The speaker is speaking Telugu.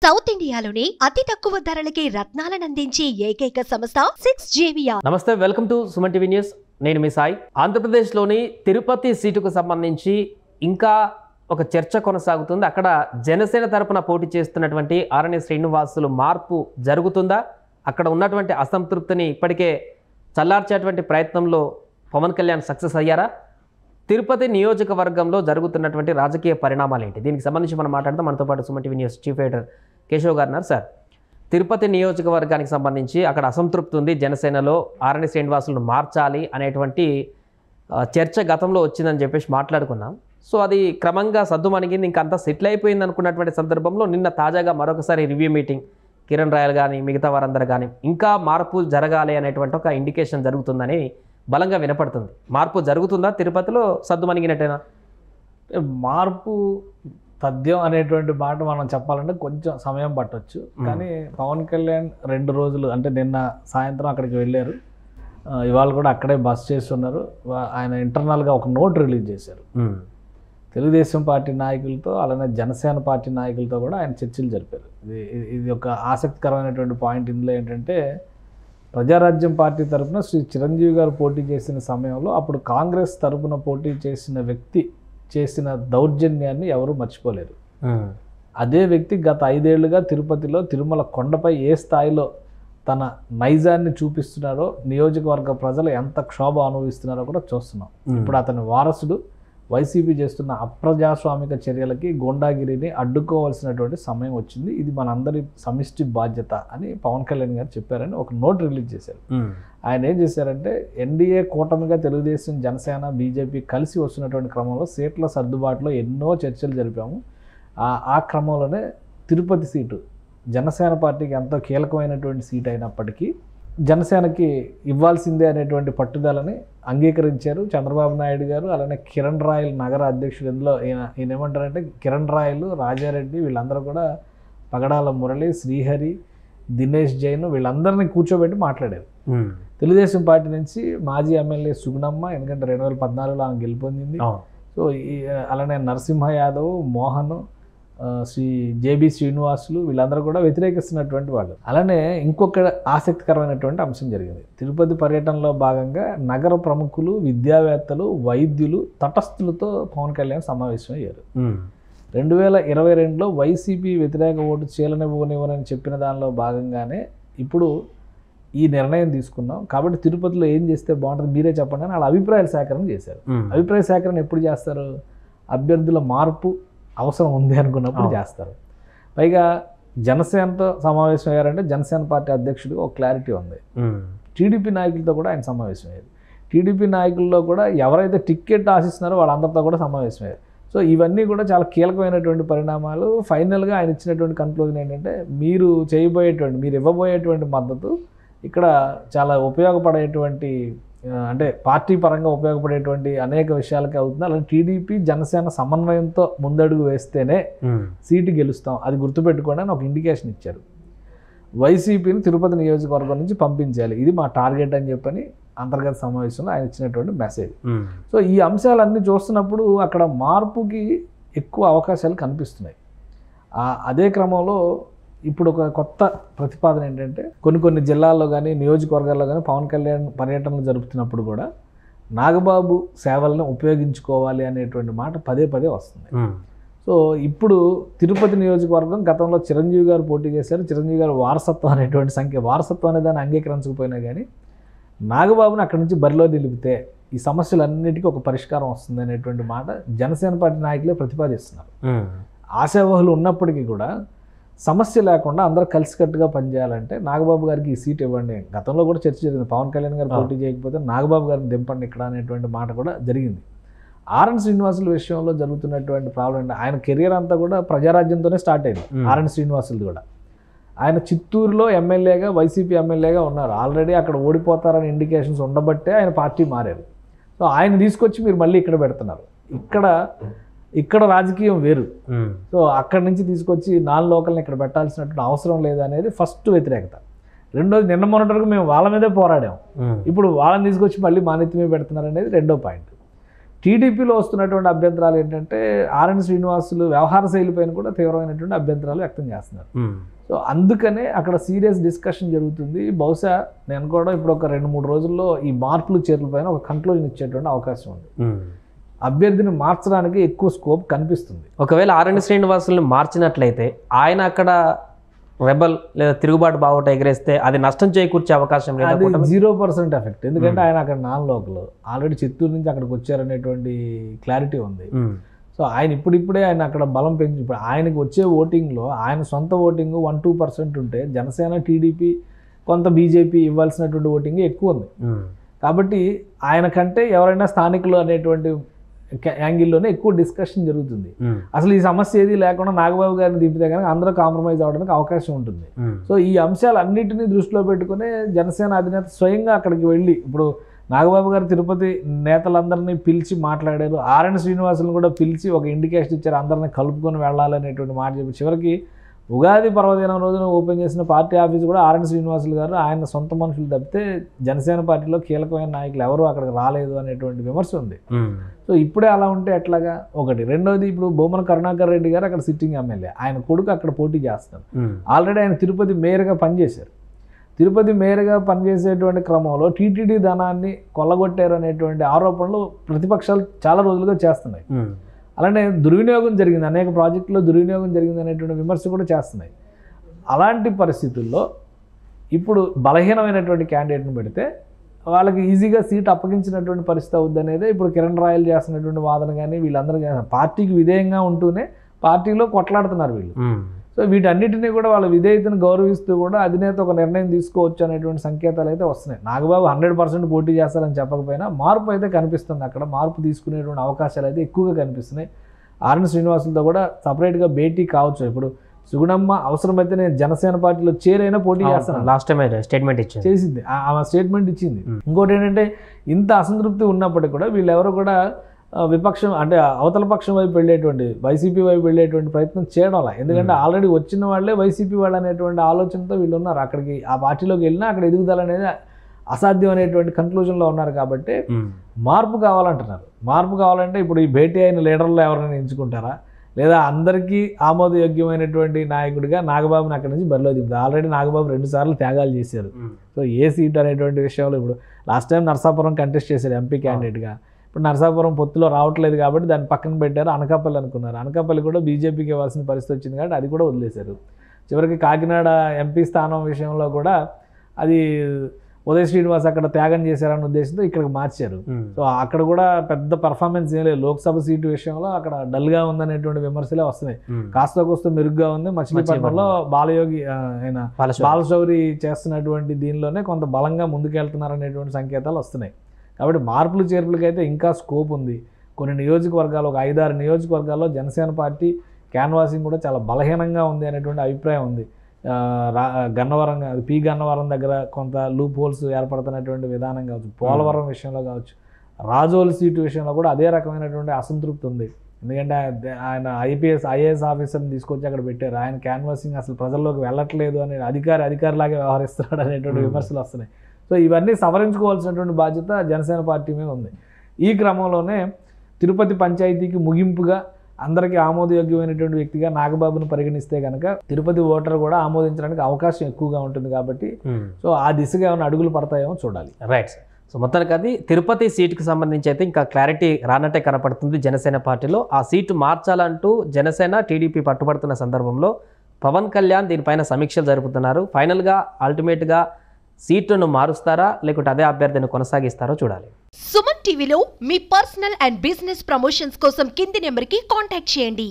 సౌత్ ఇండియాలోనే అతి తక్కువ ధరలకి రత్నాలను అందించే ఏకైక సంస్థ 6JVR. నమస్తే, welcome to Suman TV news. నేను మీ సాయి. ఆంధ్రప్రదేశ్లోని తిరుపతి సీటుకు సంబంధించి ఇంకా ఒక చర్చ కొనసాగుతుంది. అక్కడ జనసేన తరపున పోటీ చేస్తున్నటువంటి ఆరణి శ్రీనివాసులు మార్పు జరుగుతుందా? అక్కడ ఉన్నటువంటి అసంతృప్తిని ఇప్పటికే చల్లార్చేటువంటి ప్రయత్నంలో పవన్ కళ్యాణ్ సక్సెస్ అయ్యారా? తిరుపతి నియోజకవర్గంలో జరుగుతున్నటువంటి రాజకీయ పరిణామాలు ఏంటి? దీనికి సంబంధించి మనం మాట్లాడతాం. మనతో పాటు Suman TV news chief editor Keshav గారు ఉన్నారు. సార్, తిరుపతి నియోజకవర్గానికి సంబంధించి అక్కడ అసంతృప్తి ఉంది. జనసేనలో ఆరణి శ్రీనివాసులను మార్చాలి అనేటువంటి చర్చ గతంలో వచ్చిందని చెప్పేసి మాట్లాడుకున్నాం. సో అది క్రమంగా సద్దుమణిగింది, ఇంకంతా సెటిల్ అయిపోయింది అనుకున్నటువంటి సందర్భంలో నిన్న తాజాగా మరొకసారి రివ్యూ మీటింగ్, కిరణ్ రాయల్ కానీ మిగతా వారందరూ కానీ ఇంకా మార్పు జరగాలి అనేటువంటి ఒక ఇండికేషన్ జరుగుతుందని బలంగా వినపడుతుంది. మార్పు జరుగుతుందా? తిరుపతిలో సద్దుమణిగినట్టేనా? మార్పు తథ్యం అనేటువంటి మాట మనం చెప్పాలంటే కొంచెం సమయం పట్టొచ్చు. కానీ పవన్ కళ్యాణ్ 2 రోజులు అంటే నిన్న సాయంత్రం అక్కడికి వెళ్ళారు. ఇవాళ కూడా అక్కడే బస్ చేస్తున్నారు. ఆయన ఇంటర్నల్గా ఒక నోట్ రిలీజ్ చేశారు. తెలుగుదేశం పార్టీ నాయకులతో అలానే జనసేన పార్టీ నాయకులతో కూడా ఆయన చర్చలు జరిపారు. ఇది ఒక ఆసక్తికరమైనటువంటి పాయింట్. ఇందులో ఏంటంటే ప్రజారాజ్యం పార్టీ తరఫున శ్రీ చిరంజీవి గారు పోటీ చేసిన సమయంలో అప్పుడు కాంగ్రెస్ తరఫున పోటీ చేసిన వ్యక్తి చేసిన దౌర్జన్యాన్ని ఎవరూ మర్చిపోలేరు. అదే వ్యక్తి గత 5 ఏళ్లుగా తిరుపతిలో తిరుమల కొండపై ఏ స్థాయిలో తన నైజాన్ని చూపిస్తున్నారో, నియోజకవర్గ ప్రజలు ఎంత క్షోభ అనుభవిస్తున్నారో కూడా చూస్తున్నాం. ఇప్పుడు అతని వారసుడు వైసీపీ చేస్తున్న అప్రజాస్వామిక చర్యలకి, గోండాగిరిని అడ్డుకోవాల్సినటువంటి సమయం వచ్చింది. ఇది మనందరి సమిష్టి బాధ్యత అని పవన్ కళ్యాణ్ గారు చెప్పారని ఒక నోట్ రిలీజ్ చేశారు. ఆయన ఏం చేశారంటే, ఎన్డీఏ కూటమిగా తెలుగుదేశం, జనసేన, బీజేపీ కలిసి వస్తున్నటువంటి క్రమంలో సీట్ల సర్దుబాటులో ఎన్నో చర్చలు జరిపాము. ఆ క్రమంలోనే తిరుపతి సీటు జనసేన పార్టీకి ఎంతో కీలకమైనటువంటి సీట్ అయినప్పటికీ జనసేనకి ఇవ్వాల్సిందే అనేటువంటి పట్టుదలని అంగీకరించారు చంద్రబాబు నాయుడు గారు. అలానే కిరణ్ రాయల్ నగర అధ్యక్షుడు. ఇందులో ఈయన ఏమంటారంటే, కిరణ్ రాయల్, రాజారెడ్డి వీళ్ళందరూ కూడా, పగడాల మురళి, శ్రీహరి, దినేష్ జైన్ వీళ్ళందరినీ కూర్చోబెట్టి మాట్లాడారు. తెలుగుదేశం పార్టీ నుంచి మాజీ ఎమ్మెల్యే సుగుణమ్మ, ఎందుకంటే 2014లో ఆమె గెలుపొందింది. సో అలానే నరసింహ యాదవ్, మోహన్, శ్రీ జేబీ శ్రీనివాసులు వీళ్ళందరూ కూడా వ్యతిరేకిస్తున్నటువంటి వాళ్ళు. అలానే ఇంకొక ఆసక్తికరమైనటువంటి అంశం జరిగింది. తిరుపతి పర్యటనలో భాగంగా నగర ప్రముఖులు, విద్యావేత్తలు, వైద్యులు, తటస్థులతో పవన్ కళ్యాణ్ సమావేశం అయ్యారు. 2022లో వైసీపీ వ్యతిరేక ఓటు చీలనివ్వనివ్వనని చెప్పిన దానిలో భాగంగానే ఇప్పుడు ఈ నిర్ణయం తీసుకున్నాం. కాబట్టి తిరుపతిలో ఏం చేస్తే బాగుంటుంది మీరే చెప్పండి అని వాళ్ళ అభిప్రాయాల సేకరణ చేశారు. అభిప్రాయ సేకరణ ఎప్పుడు చేస్తారు? అభ్యర్థుల మార్పు అవసరం ఉంది అనుకున్నప్పుడు చేస్తారు. పైగా జనసేనతో సమావేశం అయ్యారంటే జనసేన పార్టీ అధ్యక్షుడు ఒక క్లారిటీ ఉంది. టీడీపీ నాయకులతో కూడా ఆయన సమావేశం అయ్యారు. టీడీపీ నాయకుల్లో కూడా ఎవరైతే టికెట్ ఆశిస్తున్నారో వాళ్ళందరితో కూడా సమావేశం అయ్యారు. సో ఇవన్నీ కూడా చాలా కీలకమైనటువంటి పరిణామాలు. ఫైనల్గా ఆయన ఇచ్చినటువంటి కన్క్లూజన్ ఏంటంటే, మీరు ఇవ్వబోయేటువంటి మద్దతు ఇక్కడ చాలా ఉపయోగపడేటువంటి, అంటే పార్టీ పరంగా ఉపయోగపడేటువంటి అనేక విషయాలకి అవుతుంది. అలాగే టీడీపీ జనసేన సమన్వయంతో ముందడుగు వేస్తేనే సీటు గెలుస్తాం, అది గుర్తుపెట్టుకోండి అని ఒక ఇండికేషన్ ఇచ్చారు. వైసీపీని తిరుపతి నియోజకవర్గం నుంచి పంపించాలి, ఇది మా టార్గెట్ అని చెప్పని అంతర్గత సమావేశంలో ఆయన ఇచ్చినటువంటి మెసేజ్. సో ఈ అంశాలన్నీ చూస్తున్నప్పుడు అక్కడ మార్పుకి ఎక్కువ అవకాశాలు కనిపిస్తున్నాయి. అదే క్రమంలో ఇప్పుడు ఒక కొత్త ప్రతిపాదన ఏంటంటే, కొన్ని జిల్లాల్లో కానీ నియోజకవర్గాల్లో కానీ పవన్ కళ్యాణ్ పర్యటనలు జరుపుతున్నప్పుడు కూడా నాగబాబు సేవలను ఉపయోగించుకోవాలి అనేటువంటి మాట పదే వస్తుంది. సో ఇప్పుడు తిరుపతి నియోజకవర్గం గతంలో చిరంజీవి గారు పోటీ చేశారు. చిరంజీవి గారు వారసత్వం అనేటువంటి వారసత్వం అనే దాన్ని అంగీకరించకపోయినా కానీ నాగబాబుని అక్కడి నుంచి బరిలో నిలిపితే ఈ సమస్యలన్నిటికీ ఒక పరిష్కారం వస్తుంది అనేటువంటి మాట జనసేన పార్టీ నాయకులే ప్రతిపాదిస్తున్నారు. ఆశావహులు ఉన్నప్పటికీ కూడా సమస్య లేకుండా అందరూ కలిసికట్టుగా పనిచేయాలంటే నాగబాబు గారికి ఈ సీట్ ఇవ్వండి. గతంలో కూడా చర్చ జరిగింది. పవన్ కళ్యాణ్ గారు పోటీ చేయకపోతే నాగబాబు గారిని దింపండి ఇక్కడ అనేటువంటి మాట కూడా జరిగింది. ఆర్ఎన్ శ్రీనివాసుల విషయంలో జరుగుతున్నటువంటి ప్రాబ్లం అంటే, ఆయన కెరియర్ అంతా కూడా ప్రజారాజ్యంతోనే స్టార్ట్ అయింది. ఆర్ఎన్ శ్రీనివాసులు కూడా ఆయన చిత్తూరులో ఎమ్మెల్యేగా, వైసీపీ ఎమ్మెల్యేగా ఉన్నారు. ఆల్రెడీ అక్కడ ఓడిపోతారని ఇండికేషన్స్ ఉండబట్టే ఆయన పార్టీ మారారు. సో ఆయన తీసుకొచ్చి మీరు మళ్ళీ ఇక్కడ పెడుతున్నారు. ఇక్కడ రాజకీయం వేరు. సో అక్కడి నుంచి తీసుకొచ్చి 4 లోకల్ని ఇక్కడ పెట్టాల్సినటువంటి అవసరం లేదనేది ఫస్ట్ వ్యతిరేకత. రెండోది, నిన్న మొన్నటి మేము వాళ్ళ మీదే పోరాడాం, ఇప్పుడు వాళ్ళని తీసుకొచ్చి మళ్ళీ మానిత్యమే పెడుతున్నారు అనేది రెండో పాయింట్. టీడీపీలో వస్తున్నటువంటి అభ్యంతరాలు ఏంటంటే ఆర్ఎన్ శ్రీనివాసులు వ్యవహార శైలి పైన కూడా తీవ్రమైనటువంటి అభ్యంతరాలు వ్యక్తం చేస్తున్నారు. సో అందుకనే అక్కడ సీరియస్ డిస్కషన్ జరుగుతుంది. బహుశా నేను కూడా ఇప్పుడు ఒక 2-3 రోజుల్లో ఈ మార్పులు చేర్పుల పైన ఒక కంక్లూజన్ ఇచ్చేటువంటి అవకాశం ఉంది. అభ్యర్థిని మార్చడానికి ఎక్కువ స్కోప్ కనిపిస్తుంది. ఒకవేళ ఆర్ఎన్ శ్రీనివాసులను మార్చినట్లయితే ఆయన అక్కడ రెబల్ లేదా తిరుగుబాటు బావుట ఎగరేస్తే అది నష్టం చేకూర్చే అవకాశం లేదు. అది 0% ఎఫెక్ట్. ఎందుకంటే ఆయన అక్కడ నాన్ లోకల్, ఆల్రెడీ చిత్తూరు నుంచి అక్కడికి వచ్చారనేటువంటి క్లారిటీ ఉంది. సో ఆయన ఇప్పుడిప్పుడే ఆయన అక్కడ బలం పెంచి ఇప్పుడు ఆయనకు వచ్చే ఓటింగ్లో ఆయన సొంత ఓటింగ్ 1-2% ఉంటే జనసేన, టీడీపీ, కొంత బీజేపీ ఇవ్వాల్సినటువంటి ఓటింగ్ ఎక్కువ ఉంది. కాబట్టి ఆయన కంటే ఎవరైనా స్థానికులు అనేటువంటి యాంగిల్లోనే ఎక్కువ డిస్కషన్ జరుగుతుంది. అసలు ఈ సమస్య ఏది లేకుండా నాగబాబు గారిని దింపితే కనుక అందరూ కాంప్రమైజ్ అవడానికి అవకాశం ఉంటుంది. సో ఈ అంశాలన్నింటినీ దృష్టిలో పెట్టుకునే జనసేన అధినేత స్వయంగా అక్కడికి వెళ్ళి ఇప్పుడు నాగబాబు గారు తిరుపతి నేతలందరినీ పిలిచి మాట్లాడారు. ఆర్ఎన్ శ్రీనివాసులను కూడా పిలిచి ఒక ఇండికేషన్ ఇచ్చారు, అందరినీ కలుపుకొని వెళ్ళాలనేటువంటి మాట చెప్పి చివరికి ఉగాది పర్వదినం రోజున ఓపెన్ చేసిన పార్టీ ఆఫీస్ కూడా ఆర్ఎన్ శ్రీనివాసులు గారు ఆయన సొంత మనుషులు తప్పితే జనసేన పార్టీలో కీలకమైన నాయకులు ఎవరు అక్కడికి రాలేదు అనేటువంటి విమర్శ ఉంది. సో ఇప్పుడే అలా ఉంటే ఎట్లాగా? ఒకటి. రెండోది, ఇప్పుడు బొమ్మన కరుణాకర్ రెడ్డి గారు అక్కడ సిట్టింగ్ ఎమ్మెల్యే, ఆయన కొడుకు అక్కడ పోటీ చేస్తారు. ఆల్రెడీ ఆయన తిరుపతి మేయర్గా పనిచేశారు. తిరుపతి మేయర్గా పనిచేసేటువంటి క్రమంలో టీటీడీ ధనాన్ని కొల్లగొట్టారు అనేటువంటి ఆరోపణలు ప్రతిపక్షాలు చాలా రోజులుగా చేస్తున్నాయి. అలానే దుర్వినియోగం జరిగింది, అనేక ప్రాజెక్టుల్లో దుర్వినియోగం జరిగింది అనేటువంటి విమర్శ కూడా చేస్తున్నాయి. అలాంటి పరిస్థితుల్లో ఇప్పుడు బలహీనమైనటువంటి క్యాండిడేట్ని పెడితే వాళ్ళకి ఈజీగా సీట్ అప్పగించినటువంటి పరిస్థితి అవుద్ది అనేది ఇప్పుడు కిరణ్ రాయల్ చేస్తున్నటువంటి వాదన. కానీ వీళ్ళందరూ పార్టీకి విధేయంగా ఉంటూనే పార్టీలో కొట్లాడుతున్నారు వీళ్ళు. సో వీటన్నిటినీ కూడా వాళ్ళ విధేయతను గౌరవిస్తూ కూడా అధినేత ఒక నిర్ణయం తీసుకోవచ్చు అనేటువంటి సంకేతాలు అయితే వస్తున్నాయి. నాగబాబు 100% పోటీ చేస్తారని చెప్పకపోయినా మార్పు అయితే కనిపిస్తుంది. అక్కడ మార్పు తీసుకునేటువంటి అవకాశాలు అయితే ఎక్కువగా కనిపిస్తున్నాయి. ఆర్ఎన్ శ్రీనివాసులతో కూడా సపరేట్గా భేటీ కావచ్చు. ఇప్పుడు సుగుణమ్మ అవసరమైతే నేను జనసేన పార్టీలో చేరైనా పోటీ చేస్తాను లాస్ట్ టైం స్టేట్మెంట్ చేసింది, ఆ స్టేట్మెంట్ ఇచ్చింది. ఇంకోటి ఏంటంటే ఇంత అసంతృప్తి ఉన్నప్పటికీ కూడా వీళ్ళెవరు కూడా విపక్షం అంటే అవతల పక్షం వైపు వెళ్ళేటువంటి వైసీపీ వైపు వెళ్ళేటువంటి ప్రయత్నం చేయడం అలా. ఎందుకంటే ఆల్రెడీ వచ్చిన వాళ్ళే వైసీపీ వాళ్ళు అనేటువంటి ఆలోచనతో వీళ్ళు ఉన్నారు. అక్కడికి ఆ పార్టీలోకి వెళ్ళినా అక్కడ ఎదుగుదల అనేది అసాధ్యం అనేటువంటి కన్క్లూజన్లో ఉన్నారు. కాబట్టి మార్పు కావాలంటున్నారు. మార్పు కావాలంటే ఇప్పుడు ఈ భేటీ అయిన లీడర్లు ఎవరైనా ఎంచుకుంటారా, లేదా అందరికీ ఆమోదయోగ్యమైనటువంటి నాయకుడిగా నాగబాబుని అక్కడి నుంచి బరిలో దింపుతారు. ఆల్రెడీ నాగబాబు 2 సార్లు త్యాగాలు చేశారు. సో ఏ సీట్ అనేటువంటి విషయంలో ఇప్పుడు లాస్ట్ టైం నరసాపురం కంటెస్ట్ చేశారు ఎంపీ క్యాండిడేట్గా. ఇప్పుడు నరసాపురం పొత్తులో రావట్లేదు కాబట్టి దాన్ని పక్కన పెట్టారు. అనకాపల్లి అనుకున్నారు. అనకాపల్లి కూడా బీజేపీకి ఇవ్వాల్సిన పరిస్థితి వచ్చింది కాబట్టి అది కూడా వదిలేశారు. చివరికి కాకినాడ ఎంపీ స్థానం విషయంలో కూడా అది ఉదయ్ శ్రీనివాస్ అక్కడ త్యాగం చేశారన్న ఉద్దేశంతో ఇక్కడికి మార్చారు. సో అక్కడ కూడా పెద్ద పర్ఫార్మెన్స్ ఏం లేదు. లోక్సభ సీటు విషయంలో అక్కడ డల్గా ఉందనేటువంటి విమర్శలే వస్తున్నాయి. కాస్త కోస్త మెరుగ్గా ఉంది. మచిలీపట్నంలో బాలయోగి ఆయన బాలశౌరి చేస్తున్నటువంటి దీనిలోనే కొంత బలంగా ముందుకెళ్తున్నారు అనేటువంటి సంకేతాలు వస్తున్నాయి. కాబట్టి మార్పులు చేర్పులకైతే ఇంకా స్కోప్ ఉంది. కొన్ని నియోజకవర్గాలు, ఒక 5-6 నియోజకవర్గాల్లో జనసేన పార్టీ క్యాన్వాసింగ్ కూడా చాలా బలహీనంగా ఉంది అనేటువంటి అభిప్రాయం ఉంది. గన్నవరం, పి గన్నవరం దగ్గర కొంత లూప్ హోల్స్ ఏర్పడుతున్నటువంటి విధానం కావచ్చు, పోలవరం విషయంలో కావచ్చు, రాజోల్ సీటు విషయంలో కూడా అదే రకమైనటువంటి అసంతృప్తి ఉంది. ఎందుకంటే ఆయన ఐఏఎస్ ఆఫీసర్ని తీసుకొచ్చి అక్కడ పెట్టారు. ఆయన క్యాన్వాసింగ్ అసలు ప్రజల్లోకి వెళ్ళట్లేదు అనే అధికారిలాగే వ్యవహరిస్తున్నాడు అనేటువంటి విమర్శలు వస్తున్నాయి. సో ఇవన్నీ సవరించుకోవాల్సినటువంటి బాధ్యత జనసేన పార్టీ మీద ఉంది. ఈ క్రమంలోనే తిరుపతి పంచాయతీకి ముగింపుగా అందరికీ ఆమోదయోగ్యమైనటువంటి వ్యక్తిగా నాగబాబును పరిగణిస్తే కనుక తిరుపతి ఓటర్ కూడా ఆమోదించడానికి అవకాశం ఎక్కువగా ఉంటుంది. కాబట్టి సో ఆ దిశగా ఏమైనా అడుగులు పడతాయేమో చూడాలి. Right sir. సో మొత్తానికి అది తిరుపతి సీటుకి సంబంధించి అయితే ఇంకా క్లారిటీ రానట్టే కనపడుతుంది జనసేన పార్టీలో. ఆ సీటు మార్చాలంటూ జనసేన, టీడీపీ పట్టుబడుతున్న సందర్భంలో పవన్ కళ్యాణ్ దీనిపైన సమీక్షలు జరుపుతున్నారు. ఫైనల్గా అల్టిమేట్గా సీట్లను మారుస్తారా లేకుంటే అదే అభ్యర్థిని కొనసాగిస్తారో చూడాలి. సుమన్ టీవీలో మీ పర్సనల్ అండ్ బిజినెస్ ప్రమోషన్స్ కోసం కింది నెంబర్కి కాంటాక్ట్ చేయండి.